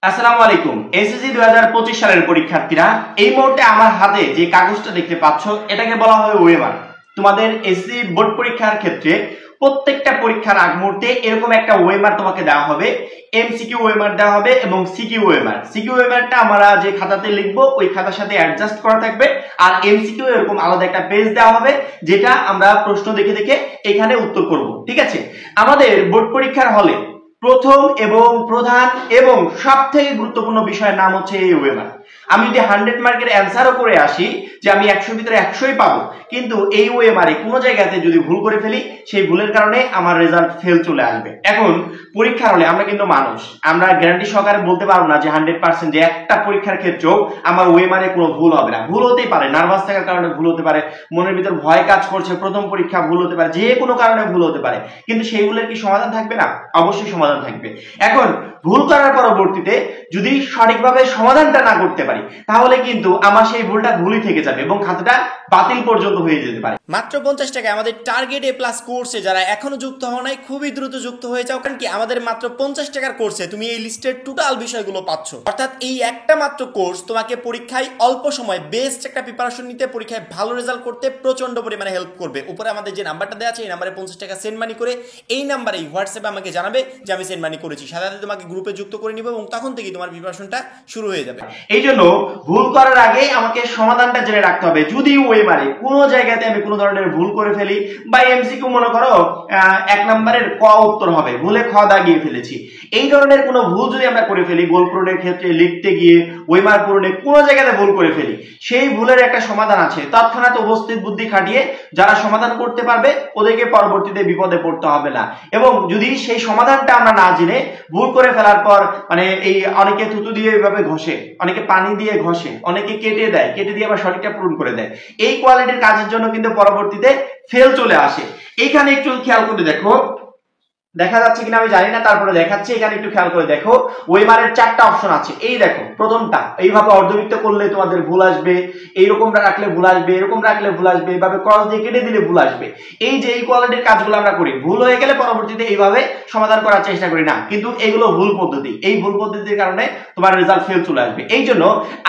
আসসালামু আলাইকুম। এসএসসি 2025 সালের পরীক্ষার্থীরা, এই মুহূর্তে আমার হাতে যে কাগজটা দেখতে পাচ্ছ এটাকে বলা হয় ওয়েমার। তোমাদের এসএসসি বোর্ড পরীক্ষার ক্ষেত্রে প্রত্যেকটা পরীক্ষার আগ মুহূর্তে এরকম একটা ওয়েমার তোমাকে দেওয়া হবে। এমসিকিউ ওয়েমার দেওয়া হবে এবং সিকিউ ওয়েমার। সিকিউ ওয়েমারটা আমরা যে খাতাতে লিখবো ওই খাতার সাথে অ্যাডজাস্ট করা থাকবে, আর এমসিকিউ এরকম আলাদা একটা পেজ দেওয়া হবে যেটা আমরা প্রশ্ন দেখে দেখে এখানে উত্তর করব। ঠিক আছে, আমাদের বোর্ড পরীক্ষার হলে প্রথম এবং প্রধান এবং সবথেকে গুরুত্বপূর্ণ বিষয়ের নাম হচ্ছে এই ওয়েমার। আমি যদি 100 মার্কের অ্যান্সারও করে আসি যে আমি 100 ভিতরে 100ই পাবো, কিন্তু এই ওয়েমারে কোনো জায়গাতে যদি ভুল করে ফেলি সেই ভুলের কারণে আমার রেজাল্ট ফেল চলে আসবে। এখন পরীক্ষার হলে আমরা কিন্তু মানুষ, আমরা গ্যারান্টি সহকারে বলতে পারবো না যে 100% যে একটা পরীক্ষার ক্ষেত্রেও আমার ওয়েমারে কোনো ভুল হবে না। ভুল হতেই পারে, নার্ভাস থাকার কারণে ভুল হতে পারে, মনের ভিতর ভয় কাজ করছে, প্রথম পরীক্ষা ভুল হতে পারে, যে কোনো কারণে ভুল হতে পারে, কিন্তু সেই ভুলের কি সমাধান থাকবে না? অবশ্যই সমাধান থাকবে। এখন ভুল করার পরবর্তীতে যদি সঠিকভাবে সমাধানটা না করতে পারি তাহলে কিন্তু আমার সেই ভুলটা ভুলই থেকে যাবে এবং খাতাটা বাতিল পর্যন্ত হয়ে যেতে পারে। মাত্র 50 টাকায় আমাদের টার্গেট এ প্লাস কোর্সে যারা এখনো যুক্ত হও নাই খুবই দ্রুত যুক্ত হয়ে যাও, কারণ কি আমাদের মাত্র 50 টাকার কোর্সে তুমি এই লিস্টের টোটাল বিষয়গুলো পাচ্ছ। অর্থাৎ এই একটা মাত্র কোর্স তোমাকে পরীক্ষায় অল্প সময় বেস্ট একটা প্রিপারেশন নিতে, পরীক্ষায় ভালো রেজাল্ট করতে প্রচন্ড পরিমাণে হেল্প করবে। উপরে আমাদের যে নাম্বারটা দেওয়া আছে এই নাম্বারে 50 টাকা সেন্ড মানি করে এই নাম্বারেই হোয়াটসঅ্যাপে আমাকে জানাবে যে আমি সেন্ড মানি করেছি, সাথে সাথে তোমাকে গ্রুপে যুক্ত করে নিব এবং তখন থেকে তোমার প্রিপারেশনটা শুরু হয়ে যাবে। এই জন্য ভুল করার আগে আমাকে সমাধানটা জেনে রাখতে হবে। যদি ওয়েমারে কোনো জায়গাতে আমি কোনো ধরনের ভুল করে ফেলি বা এমসিকিউ মনে করো 1 নম্বরের ক উত্তর হবে, ভুলে খ দাগিয়ে ফেলেছি, এই ধরনের কোনো ভুল যদি আমরা করে ফেলি, গোল পূরণের ক্ষেত্রে লিখতে গিয়ে ওয়েমার পূরণে কোনো জায়গাতে ভুল করে ফেলি, সেই ভুলের একটা সমাধান আছে। তৎক্ষণাৎ উপস্থিত বুদ্ধি খাটিয়ে যারা সমাধান করতে পারবে ওদেরকে পরবর্তীতে বিপদে পড়তে হবে না। এবং যদি সেই সমাধানটা আমরা না জেনে ভুল করে ফেলার পর মানে এই অনেকে থুতু দিয়ে এইভাবে ঘষে, অনেকে পানি দিয়ে ঘষে, অনেকে কেটে দেয়, কেটে দিয়ে আবার সঠিকটা পূরণ করে দেয়, এই কোয়ালিটির কাজের জন্য কিন্তু পরবর্তীতে ফেল চলে আসে। এইখানে একটু খেয়াল করে দেখো, দেখা যাচ্ছে কিনা আমি জানি না, তারপরে দেখাচ্ছি। এখানে একটু খেয়াল করে দেখো, ওয়েমারের 4টা অপশন আছে। এই দেখো প্রথমটা, এইভাবে অর্ধবৃত্ত করলে তোমাদের ভুল আসবে, এইরকম রাখলে ভুল আসবে, এরকম রাখলে ভুল আসবে, এইভাবে ক্রস দিয়ে কেটে দিলে ভুল আসবে। এই যে এই কোয়ালিটির কাজগুলো আমরা করি, ভুল হয়ে গেলে পরবর্তীতে এইভাবে সমাধান করার চেষ্টা করি না, কিন্তু এগুলো ভুল পদ্ধতি। এই ভুল পদ্ধতির কারণে তোমার রেজাল্ট ফেল চলে আসবে। এই জন্য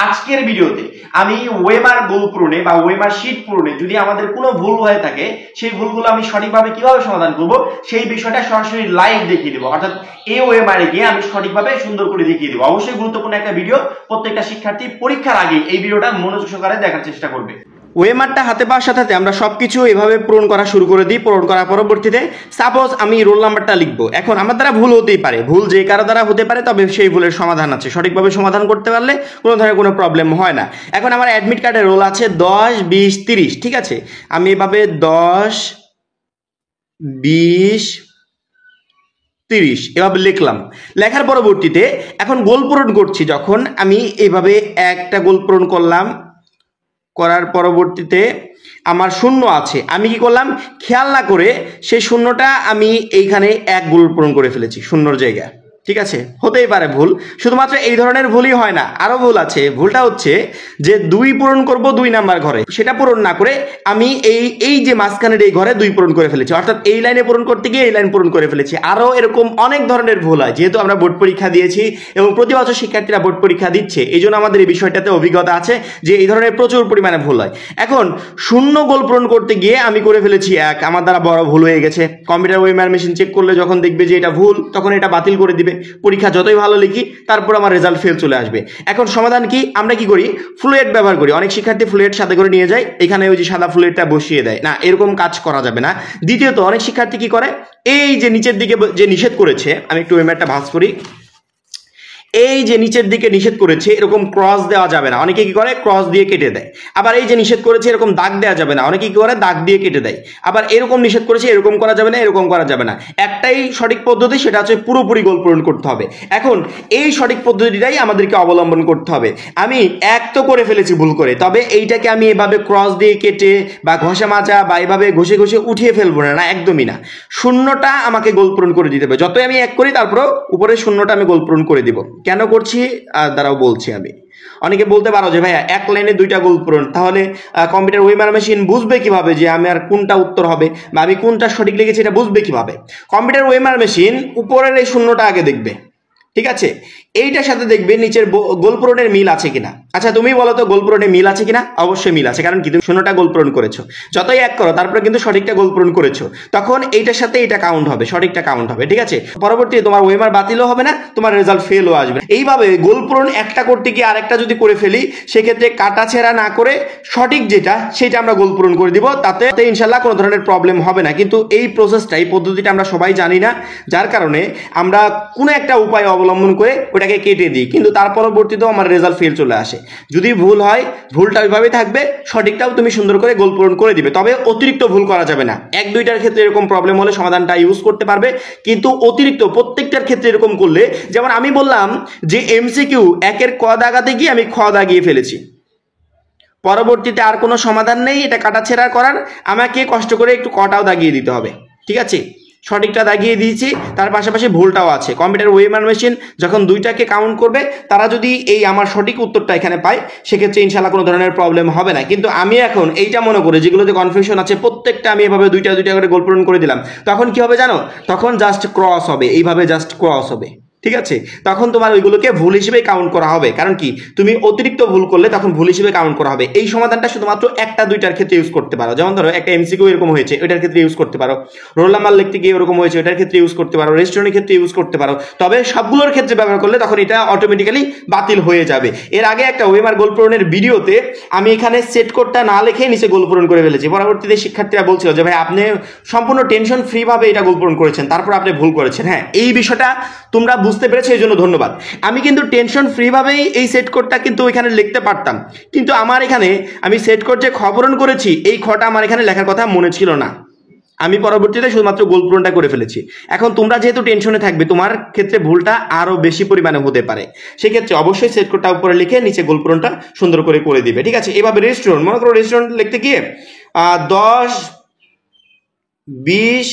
আজকের ভিডিওতে আমি ওয়েমার গোল পূরণে বা ওয়েমার শীট পূরণে যদি আমাদের কোনো ভুল হয়ে থাকে সেই ভুলগুলো আমি সঠিকভাবে কিভাবে সমাধান করব সেই বিষয়টা সরাসরি লাইভ দেখিয়ে দেবো। অর্থাৎ এই ওয়েমারে গিয়ে আমি সঠিকভাবে সুন্দর করে দেখিয়ে দেবো। অবশ্যই গুরুত্বপূর্ণ একটা ভিডিও, প্রত্যেকটা শিক্ষার্থী পরীক্ষার আগে এই ভিডিওটা মনোযোগ সহকারে দেখার চেষ্টা করবে। ওয়েমারটা হাতে পাওয়ার সাথে সাথে আমরা সবকিছু এভাবে পূরণ করা শুরু করে দিই। পূরণ করার পরবর্তীতে সাপোজ আমি রোল নাম্বারটা লিখবো, এখন আমার দ্বারা ভুল হতেই পারে, ভুল যে কারো দ্বারা হতে পারে, তবে সেই ভুলের সমাধান আছে, সঠিকভাবে সমাধান করতে পারলে কোনো ধরনের কোনো প্রবলেম হয় না। এখন আমার অ্যাডমিট কার্ডে রোল আছে 10, 20, 30, ঠিক আছে, আমি এভাবে 10, 20, 30 এভাবে লিখলাম। লেখার পরবর্তীতে এখন গোল পূরণ করছি, যখন আমি এইভাবে একটা গোল পূরণ করলাম, করার পরবর্তীতে আমার শূন্য আছে, আমি কি করলাম খেয়াল না করে সেই শূন্যটা আমি এইখানে এক গোল পূরণ করে ফেলেছি শূন্যর জায়গায়। ঠিক আছে, হতেই পারে ভুল, শুধুমাত্র এই ধরনের ভুলই হয় না, আরো ভুল আছে। ভুলটা হচ্ছে যে 2 পূরণ করব 2 নাম্বার ঘরে, সেটা পূরণ না করে আমি এই যে মাঝখানের এই ঘরে 2 পূরণ করে ফেলেছি, অর্থাৎ এই লাইনে পূরণ করতে গিয়ে এই লাইন পূরণ করে ফেলেছি। আরো এরকম অনেক ধরনের ভুল হয়, যেহেতু আমরা বোর্ড পরীক্ষা দিয়েছি এবং প্রতি বছর শিক্ষার্থীরা বোর্ড পরীক্ষা দিচ্ছে, এই জন্য আমাদের এই বিষয়টাতে অভিজ্ঞতা আছে যে এই ধরনের প্রচুর পরিমাণে ভুল হয়। এখন শূন্য গোল পূরণ করতে গিয়ে আমি করে ফেলেছি 1, আমার দ্বারা বড় ভুল হয়ে গেছে। কম্পিউটার ওয়েমার মেশিন চেক করলে যখন দেখবে যে এটা ভুল, তখন এটা বাতিল করে দিবে। পরীক্ষা যতই ভালো লিখি তারপর আমার রেজাল্ট ফেল চলে আসবে। এখন সমাধান কি? আমরা কি করি, ফ্লুয়েড ব্যবহার করি। অনেক শিক্ষার্থী ফ্লুয়েড সাথে করে নিয়ে যায়, এখানে ওই যে সাদা ফ্লুয়েডটা বসিয়ে দেয়, না, এরকম কাজ করা যাবে না। দ্বিতীয়ত অনেক শিক্ষার্থী কি করে, এই যে নিচের দিকে যে নিষেধ করেছে, আমি একটু ওয়েমারটা ভাঁজ করি, এই যে নিচের দিকে নিষেধ করেছে এরকম ক্রস দেওয়া যাবে না, অনেকে কি করে ক্রস দিয়ে কেটে দেয়। আবার এই যে নিষেধ করেছে এরকম দাগ দেওয়া যাবে না, অনেকে কি করে দাগ দিয়ে কেটে দেয়। আবার এরকম নিষেধ করেছে এরকম করা যাবে না, এরকম করা যাবে না। একটাই সঠিক পদ্ধতি, সেটা হচ্ছে পুরোপুরি গোল পূরণ করতে হবে। এখন এই সঠিক পদ্ধতিটাই আমাদেরকে অবলম্বন করতে হবে। আমি এক তো করে ফেলেছি ভুল করে, তবে এইটাকে আমি এভাবে ক্রস দিয়ে কেটে বা ঘষা মাজা বা এভাবে ঘষে ঘষে উঠিয়ে ফেলবো না, না, একদমই না। শূন্যটা আমাকে গোল পূরণ করে দিতে হবে। যতই আমি এক করি তারপরেও উপরে শূন্যটা আমি গোল পূরণ করে দিব। কেন করছি দ্বারাও বলছি আমি। অনেকে বলতে পারো যে ভাইয়া 1 লাইনে 2টা গোল পূরণ, তাহলে কম্পিউটার ওয়েমার মেশিন বুঝবে কিভাবে যে আমি আর কোনটা উত্তর হবে বা আমি কোনটা সঠিক লিখেছি এটা বুঝবে কিভাবে? কম্পিউটার ওয়েমার মেশিন উপরের এই শূন্যটা আগে দেখবে, ঠিক আছে, এইটার সাথে দেখবে নিচের গোল পূরণের মিল আছে কিনা। আচ্ছা তুমি বলো তো গোল পূরণে মিল আছে কিনা? অবশ্যই মিল আছে, কারণ কি তুমি 0টা গোল পূরণ করেছো। যতই এক করো তারপরে কিন্তু সঠিকটা গোল পূরণ করেছো, তখন এইটার সাথে এটা কাউন্ট হবে, সঠিকটা কাউন্ট হবে, ঠিক আছে। পরবর্তীতে তোমার ওয়েমার বাতিলও হবে না, তোমার রেজাল্ট ফেলও আসবে। এইভাবে গোল পূরণ একটা করতে গিয়ে আরেকটা যদি করে ফেলি, সেক্ষেত্রে কাটাছেঁড়া না করে সঠিক যেটা সেটা আমরা গোল পূরণ করে দিব, তাতে ইনশাল্লাহ কোনো ধরনের প্রবলেম হবে না। কিন্তু এই প্রসেসটা, এই পদ্ধতিটা আমরা সবাই জানি না, যার কারণে আমরা কোনো একটা উপায় অবলম্বন করে ওটাকে কেটে দিই, কিন্তু তার পরবর্তীতেও আমার রেজাল্ট ফেল চলে আসে। যদি ভুল হয়, ভুলটা ওইভাবেই থাকবে, সঠিকটাও তুমি সুন্দর করে গোল পূরণ করে দিবে। তবে অতিরিক্ত ভুল করা যাবে না। 1-2টার ক্ষেত্রে এরকম প্রবলেম হলে সমাধানটা ইউজ করতে পারবে, কিন্তু অতিরিক্ত প্রত্যেকটার ক্ষেত্রে এরকম করলে, যেমন আমি বললাম যে এমসিকিউ 1-এর ক দাগাতে গিয়ে আমি খ দাগিয়ে ফেলেছি, পরবর্তীতে আর কোনো সমাধান নেই এটা কাটাছেঁড়া করার, আমাকে কষ্ট করে একটু কটাও দাগিয়ে দিতে হবে, ঠিক আছে। সঠিকটা দাগিয়ে দিয়েছি, তার পাশাপাশি ভুলটাও আছে। কম্পিউটার ওয়েমার মেশিন যখন দুইটাকে কাউন্ট করবে, তারা যদি এই আমার সঠিক উত্তরটা এখানে পায়, সেক্ষেত্রে ইনশাল্লাহ কোনো ধরনের প্রবলেম হবে না। কিন্তু আমি এখন এইটা মনে করি যেগুলোতে কনফিউশন আছে প্রত্যেকটা আমি এভাবে দুইটা করে গোল পূরণ করে দিলাম, তখন কি হবে জানো? তখন জাস্ট ক্রস হবে, এইভাবে জাস্ট ক্রস হবে, ঠিক আছে। তখন তোমার ওইগুলোকে ভুল হিসেবে কাউন্ট করা হবে, কারণ কি তুমি অতিরিক্ত ভুল করলে তখন ভুল হিসেবে কাউন্ট করা হবে। এই সমাধানটা শুধুমাত্র 1-2টার ক্ষেত্রে ইউজ করতে পারো, যেমন ধরো একটা এমসিকিউ এরকম হয়েছে, ওইটার ক্ষেত্রে ইউজ করতে পারো। রোল নাম্বার লিখতে গিয়ে এরকম হয়েছে, ওইটার ক্ষেত্রে ইউজ করতে পারো। রেস্টুরেন্টের ক্ষেত্রে ইউজ করতে পারো। তবে সবগুলোর ক্ষেত্রে ব্যবহার করলে তখন এটা অটোমেটিক্যালি বাতিল হয়ে যাবে। এর আগে একটা ওয়েমার গোল পূরণের ভিডিওতে আমি এখানে সেট কোডটা না লিখে নিচে গোল পূরণ করে ফেলেছি। পরবর্তীতে শিক্ষার্থীরা বলছিল যে ভাই আপনি সম্পূর্ণ টেনশন ফ্রি ভাবে এটা গোল পূরণ করেছেন, তারপর আপনি ভুল করেছেন। হ্যাঁ, এই বিষয়টা তোমরা বুঝতে পেরেছো, এই জন্য ধন্যবাদ। আমি কিন্তু টেনশন ফ্রি ভাবেই এই সেট কোডটা কিন্তু এখানে লিখতে পারতাম, কিন্তু আমার এখানে আমি সেট কোড যে খবরণ করেছি, এই খটা আমার এখানে লেখার কথা মনে ছিল না। আমি পরবর্তীতে শুধুমাত্র গোল পূরণটা করে ফেলেছি। এখন তোমরা যেহেতু টেনশনে থাকবে, তোমার ক্ষেত্রে ভুলটা আরো বেশি পরিমাণে হতে পারে, সেক্ষেত্রে অবশ্যই সেট কোডটা উপরে লিখে নিচে গোল পূরণটা সুন্দর করে দিবে, ঠিক আছে। এভাবে রেস্টুরেন্ট, মনে করো রেস্টুরেন্ট লিখতে গিয়ে 10, 20,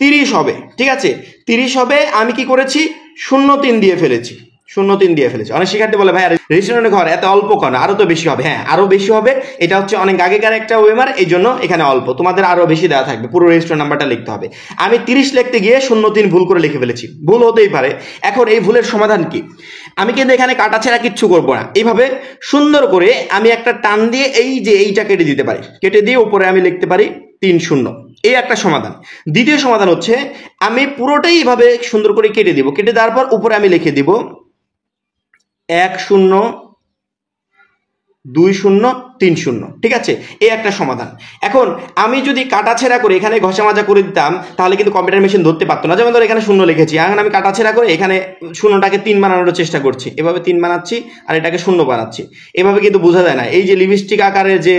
30 হবে, ঠিক আছে। 30 হবে, আমি কি করেছি 0-3 দিয়ে ফেলেছি, 0-3 দিয়ে ফেলেছি। অনেক শিক্ষার্থী বলে ভাই রেস্টুরেন্টের ঘর এত অল্প কেন, আরো তো বেশি হবে। হ্যাঁ, আরো বেশি হবে, এটা হচ্ছে অনেক আগেকার একটা ওয়েমার, এই জন্য এখানে অল্প, তোমাদের আরো বেশি দেওয়া থাকবে, পুরো রেস্টুরেন্ট নাম্বারটা লিখতে হবে। আমি 30 লিখতে গিয়ে 0-3 ভুল করে লিখে ফেলেছি, ভুল হতেই পারে। এখন এই ভুলের সমাধান কি? আমি কিন্তু এখানে কাটাছেঁড়া কিচ্ছু করবো না, এইভাবে সুন্দর করে আমি একটা টান দিয়ে এই যে এইটা কেটে দিতে পারি, কেটে দিয়ে উপরে আমি লিখতে পারি 3-0। এই একটা সমাধান। দ্বিতীয় সমাধান হচ্ছে আমি পুরোটাই এইভাবে সুন্দর করে কেটে দিব, কেটে দেওয়ার পর উপরে আমি লিখে দিব 1-0, 2-0, 3-0, ঠিক আছে। এই একটা সমাধান। এখন আমি যদি কাটাছেঁড়া করে এখানে ঘষা মাজা করে দিতাম, তাহলে কিন্তু কম্পিউটার মেশিন ধরতে পারতো না। যেমন ধরো এখানে 0 লিখেছি, এখন আমি কাটাছেঁড়া করে এখানে 0টাকে 3 বানানোর চেষ্টা করছি, এভাবে 3 বানাচ্ছি আর এটাকে 0 বানাচ্ছি, এভাবে কিন্তু বোঝা যায় না। এই যে লিপস্টিক আকারে যে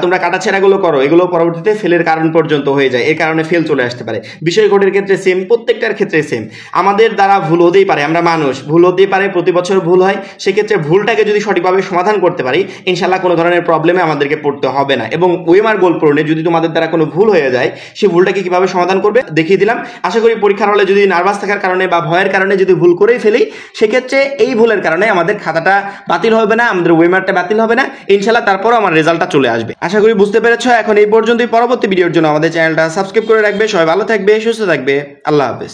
তোমরা কাটাছেঁড়াগুলো করো, এগুলো পরবর্তীতে ফেলের কারণ পর্যন্ত হয়ে যায়, এর কারণে ফেল চলে আসতে পারে। বিষয় কোডের ক্ষেত্রে সেম, প্রত্যেকটার ক্ষেত্রে সেম। আমাদের দ্বারা ভুল হতেই পারে, আমরা মানুষ, ভুল হতেই পারে, প্রতি বছর ভুল হয়। সেক্ষেত্রে ভুলটাকে যদি সঠিকভাবে সমাধান করতে পারি, ইনশাল্লাহ কোনো ধরনের প্রবলেমে আমাদেরকে পড়তে হবে না। এবং ওয়েমার গোল পূরণে যদি তোমাদের দ্বারা কোনো ভুল হয়ে যায়, সেই ভুলটাকে কিভাবে সমাধান করবে দেখিয়ে দিলাম। আশা করি পরীক্ষার হলে যদি নার্ভাস থাকার কারণে বা ভয়ের কারণে যদি ভুল করেই ফেলি, সেক্ষেত্রে এই ভুলের কারণে আমাদের খাতাটা বাতিল হবে না, আমাদের ওয়েমারটা বাতিল হবে না, ইনশাল্লাহ তারপরও আমার রেজাল্টটা চলে আসবে। আশা করি বুঝতে পেরেছো। এখন এই পর্যন্তই। পরবর্তী ভিডিওর জন্য আমাদের চ্যানেলটা সাবস্ক্রাইব করে রাখবে। সবাই ভালো থাকবে, সুস্থ থাকবে। আল্লাহ হাফেজ।